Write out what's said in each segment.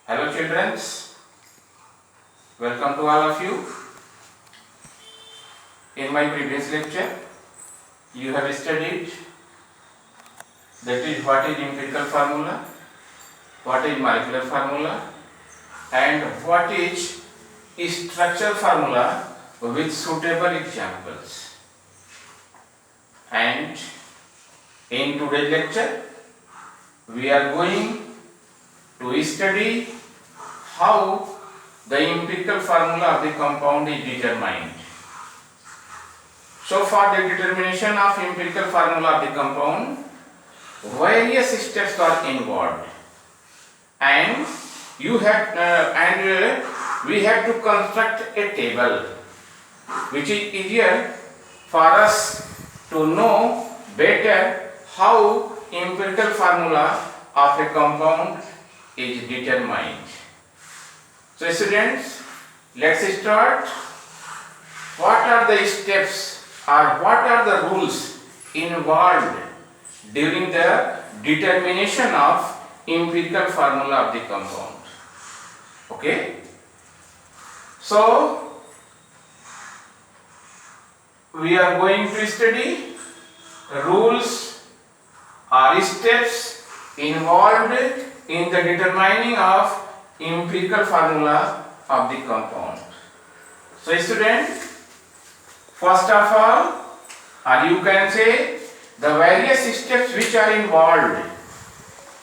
Hello children, welcome to all of you. In my previous lecture, you have studied that is what is empirical formula, what is molecular formula and what is structural formula with suitable examples. And in today's lecture, we are going to study how the empirical formula of the compound is determined. So for the determination of empirical formula of the compound, various steps are involved, and we have to construct a table which is easier for us to know better how empirical formula of a compound is determined. So students, let's start. What are the steps or what are the rules involved during the determination of empirical formula of the compound? Okay. So we are going to study rules or steps involved in the determining of empirical formula of the compound. So student, first of all, or you can say the various steps which are involved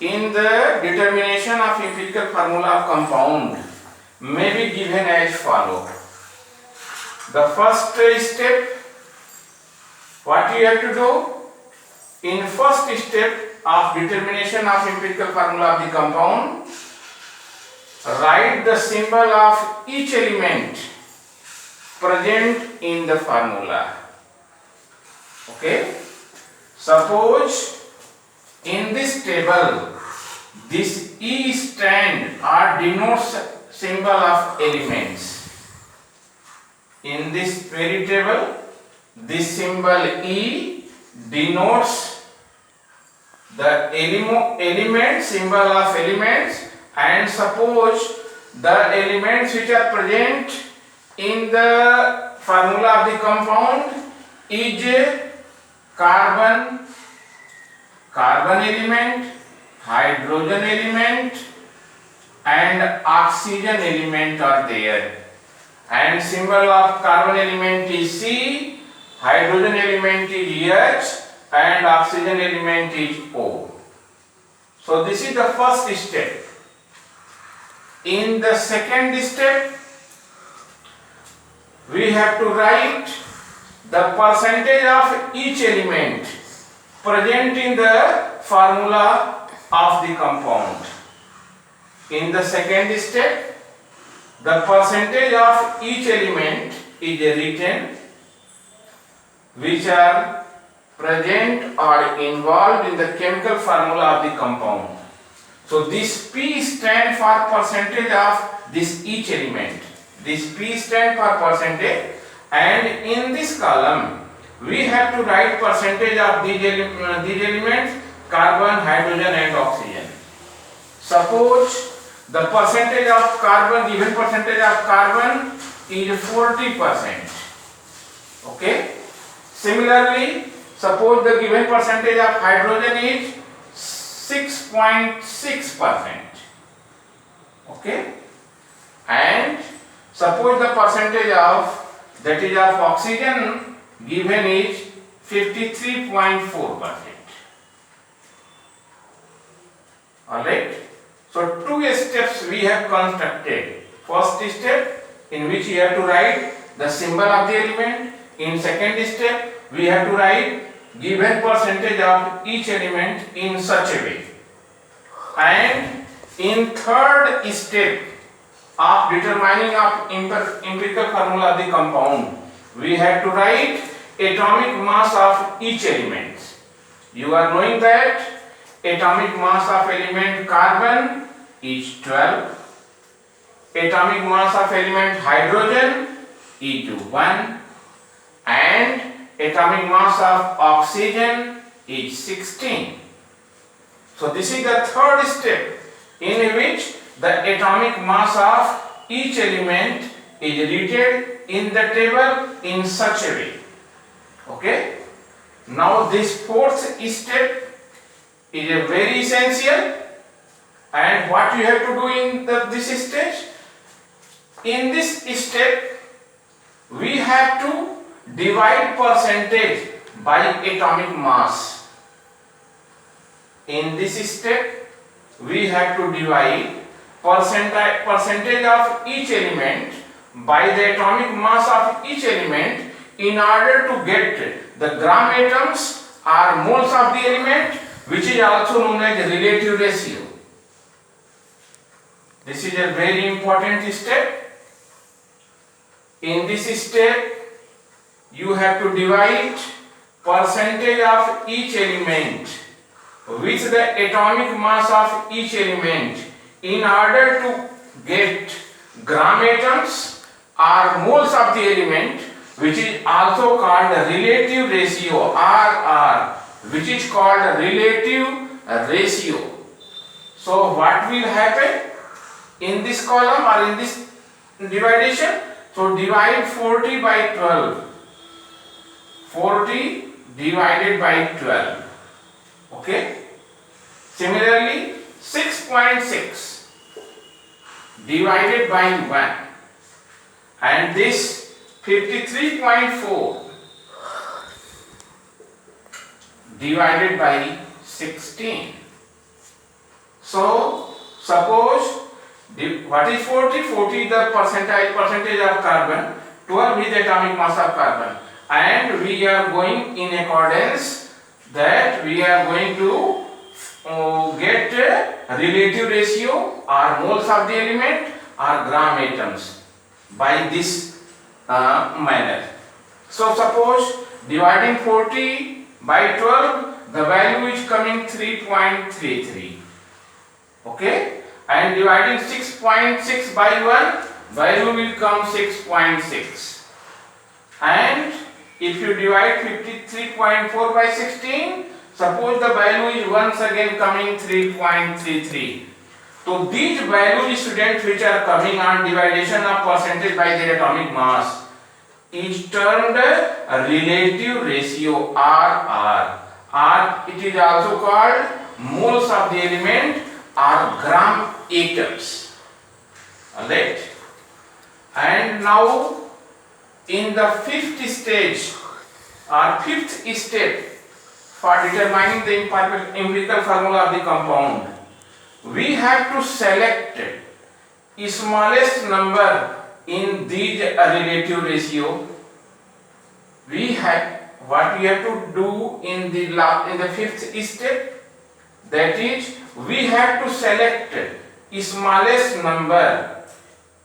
in the determination of empirical formula of compound may be given as follow. The first step, what you have to do? In first step of determination of empirical formula of the compound, write the symbol of each element present in the formula. Okay? Suppose in this table, this E stand or denotes symbol of elements. In this very table, this symbol E denotes the element, symbol of elements, and suppose the elements which are present in the formula of the compound is carbon element, hydrogen element and oxygen element are there, and symbol of carbon element is C, hydrogen element is H and oxygen element is O. So this is the first step. In the second step, we have to write the percentage of each element present in the formula of the compound. In the second step, the percentage of each element is written which are present or involved in the chemical formula of the compound. So this P stand for percentage of this each element. This P stand for percentage, and in this column we have to write percentage of these elements, carbon, hydrogen and oxygen. Suppose the percentage of carbon, given percentage of carbon is 40%. Okay. Similarly, suppose the given percentage of hydrogen is 6.6%. Okay. And suppose the percentage of oxygen given is 53.4%. Alright. So two steps we have constructed. First step in which you have to write the symbol of the element. In second step we have to write given percentage of each element in such a way. And in third step of determining of empirical formula of the compound, we have to write atomic mass of each element. You are knowing that atomic mass of element carbon is 12, atomic mass of element hydrogen is 1, and atomic mass of oxygen is 16. So this is the third step in which the atomic mass of each element is written in the table in such a way. Okay. Now this fourth step is a very essential, and what you have to do in this stage? In this step we have to divide percentage by atomic mass. In this step we have to divide percentage of each element by the atomic mass of each element in order to get the gram atoms or moles of the element, which is also known as relative ratio. This is a very important step. In this step you have to divide percentage of each element with the atomic mass of each element in order to get gram atoms or moles of the element, which is also called the relative ratio, RR, which is called a relative ratio. So what will happen in this column or in this division? So divide 40 by 12. 40 divided by 12. Okay. Similarly, 6.6 divided by 1. And this 53.4 divided by 16. So suppose what is 40? 40 is the percentage of carbon, 12 is the atomic mass of carbon, and we are going in accordance that we are going to get relative ratio or moles of the element or gram atoms by this manner. So suppose dividing 40 by 12, the value is coming 3.33. Okay. And dividing 6.6 by 1, value will come 6.6. And if you divide 53.4 by 16, suppose the value is once again coming 3.33. So these values, students, which are coming on division of percentage by their atomic mass is termed a relative ratio, RR. Or it is also called moles of the element or gram atoms. Alright. And now in the fifth stage or fifth step for determining the empirical formula of the compound, we have to select smallest number in these relative ratio. What we have to do in the fifth step, that is, we have to select smallest number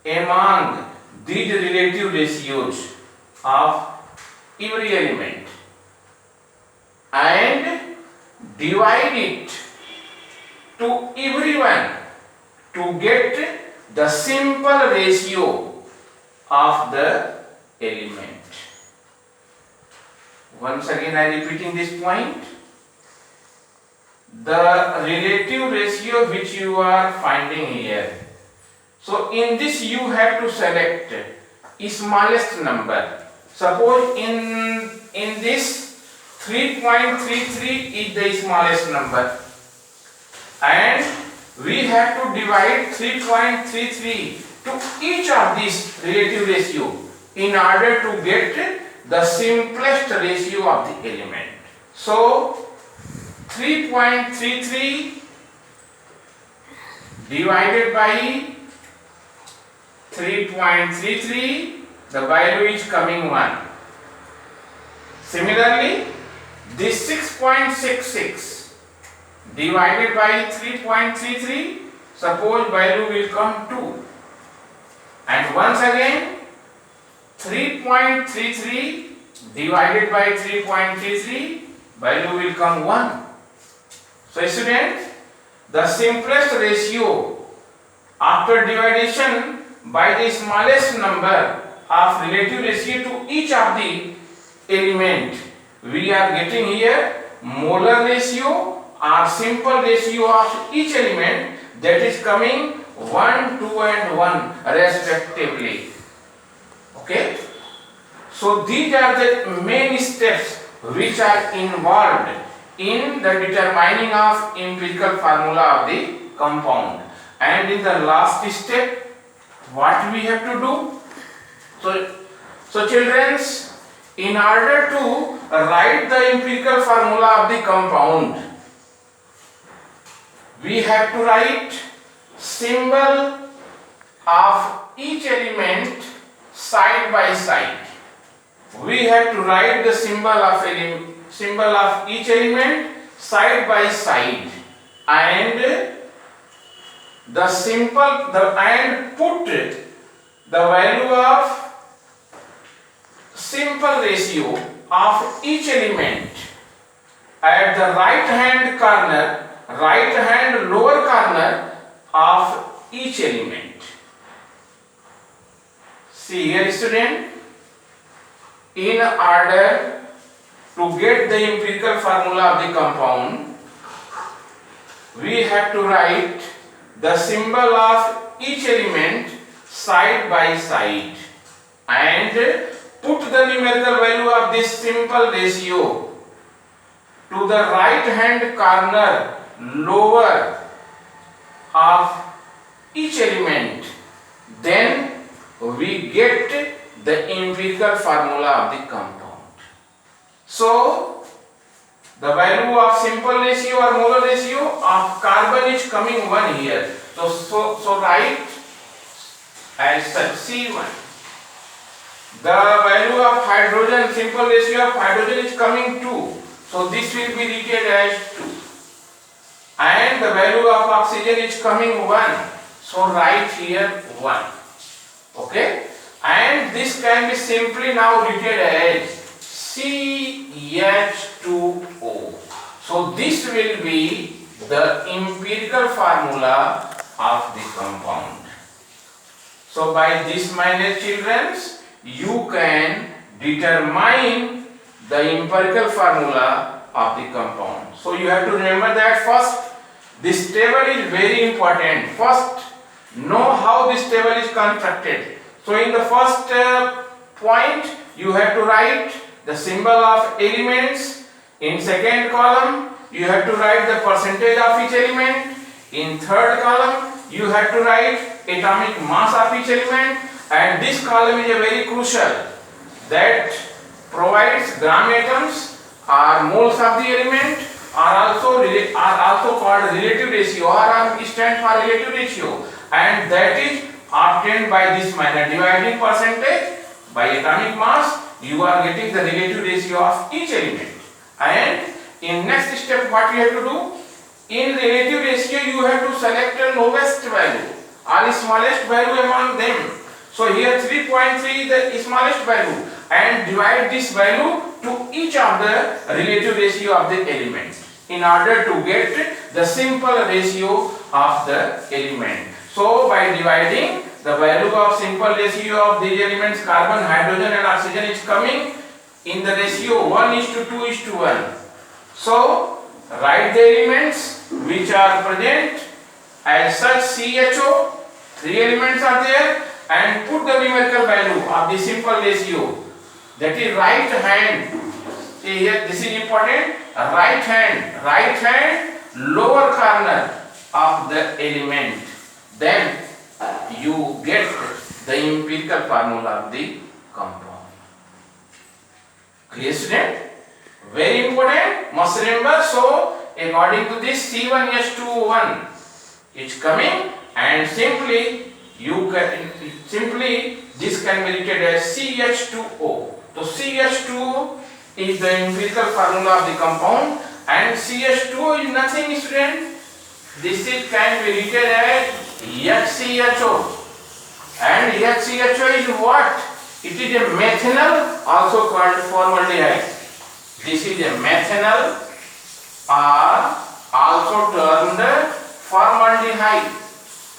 among these relative ratios of every element and divide it to everyone to get the simple ratio of the element. Once again I am repeating this point. The relative ratio which you are finding here. So in this you have to select smallest number. Suppose in this 3.33 is the smallest number, and we have to divide 3.33 to each of these relative ratio in order to get the simplest ratio of the element. So 3.33 divided by 3.33, the value is coming 1. Similarly, this 6.66 divided by 3.33, suppose value will come 2. And once again, 3.33 divided by 3.33, value will come 1. So students, the simplest ratio after division by the smallest number of relative ratio to each of the element, we are getting here molar ratio or simple ratio of each element, that is coming 1, 2 and 1 respectively. Okay. So these are the main steps which are involved in the determining of empirical formula of the compound. And in the last step, what we have to do? So children, in order to write the empirical formula of the compound, we have to write symbol of each element side by side. We have to write the symbol of each element side by side, and put the value of simple ratio of each element at the right hand lower corner of each element. See here, student, in order to get the empirical formula of the compound, we have to write the symbol of each element side by side and put the numerical value of this simple ratio to the right hand corner lower of each element. Then we get the empirical formula of the compound. So the value of simple ratio or molar ratio of carbon is coming 1 here. So write as such C1. The value of hydrogen, simple ratio of hydrogen is coming 2. So this will be written as 2. And the value of oxygen is coming 1. So write here 1. Okay? And this can be simply now written as CH2O. So this will be the empirical formula of the compound. So by this, my dear children, you can determine the empirical formula of the compound. So you have to remember that first, this table is very important. First, know how this table is constructed. So in the first point, you have to write the symbol of elements. In second column, you have to write the percentage of each element. In third column, you have to write atomic mass of each element. And this column is a very crucial, that provides gram atoms or moles of the element are also called relative ratio, or stand for relative ratio, and that is obtained by this manner, dividing percentage by atomic mass. You are getting the relative ratio of each element. And in next step, what you have to do? In relative ratio, you have to select the lowest value or smallest value among them. So here 3.3 is the smallest value, and divide this value to each of the relative ratio of the element in order to get the simple ratio of the element. So by dividing the value of simple ratio of these elements, carbon, hydrogen and oxygen is coming in the ratio 1:2:1. So write the elements which are present as such. CHO, 3 elements are there, and put the numerical value of the simple ratio, that is right hand. See here, this is important. Right hand lower corner of the element. Then you get the empirical formula of the compound. Clear, student? Very important, must remember. So according to this, C1H2O1 is coming, and simply this can be written as CH2O. So CH2O is the empirical formula of the compound, and CH2O is nothing, student. This can be written as HCHO, and HCHO is what? It is a methanol, also called formaldehyde. This is a methanol, or also termed formaldehyde,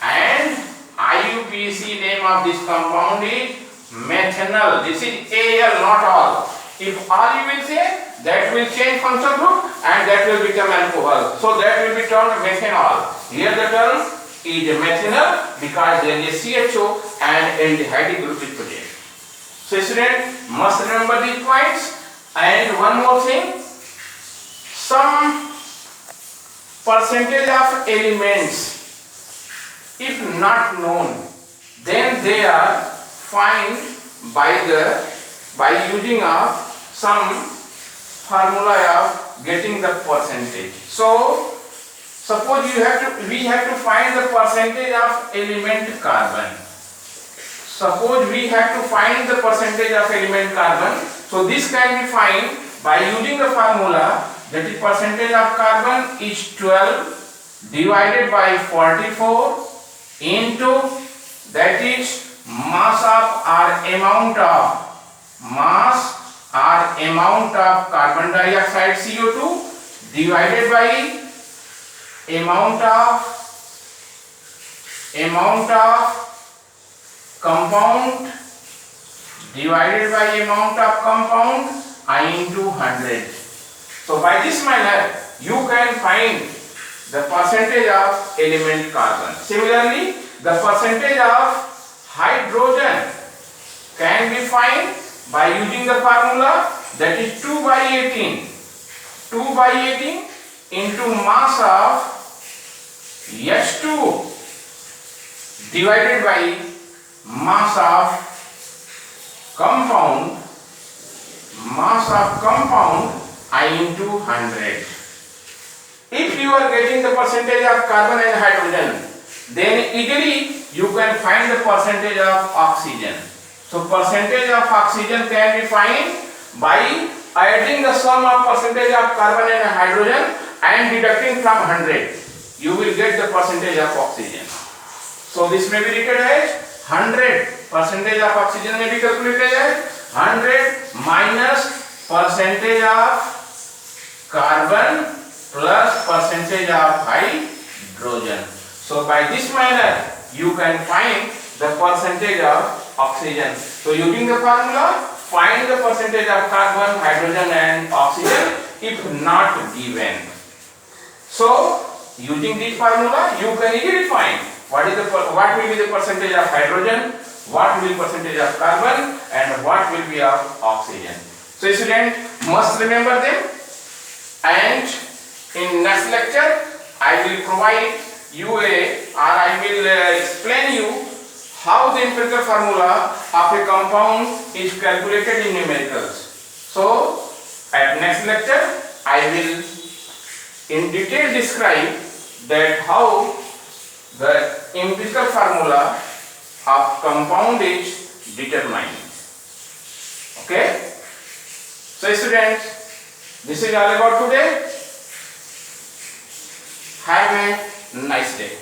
and IUPAC name of this compound is methanol. This is AL, not all. If all you will say, that will change functional group and that will become alcohol. So that will be termed methanol. Here the term is methanol because there is CHO and aldehyde group is present. So student must remember these points. And one more thing, some percentage of elements if not known, then they are find by using of some formula of getting the percentage. So suppose we have to find the percentage of element carbon. Suppose we have to find the percentage of element carbon. So this can be find by using the formula, that is percentage of carbon is 12 divided by 44 into, that is mass of or amount of carbon dioxide CO2 divided by amount of compound divided by amount of compound I into 100. So by this manner you can find the percentage of element carbon. Similarly, the percentage of hydrogen can be found by using the formula, that is 2 by 18. 2 by 18 into mass of H2 divided by mass of compound I into 100. If you are getting the percentage of carbon and hydrogen, then easily you can find the percentage of oxygen. So percentage of oxygen can be found by adding the sum of percentage of carbon and hydrogen and deducting from 100. You will get the percentage of oxygen. So this may be written as 100. Percentage of oxygen may be calculated as 100 minus percentage of carbon plus percentage of hydrogen. So by this manner you can find the percentage of oxygen. So using the formula, find the percentage of carbon, hydrogen and oxygen if not given. So using this formula you can easily find what will be the percentage of hydrogen, what will be percentage of carbon and what will be of oxygen. So student must remember them, and in next lecture I will provide you I will explain you how the empirical formula of a compound is calculated in numericals. So at next lecture I will in detail describe that how the empirical formula of compound is determined. Okay? So students, this is all about today. Have a nice day.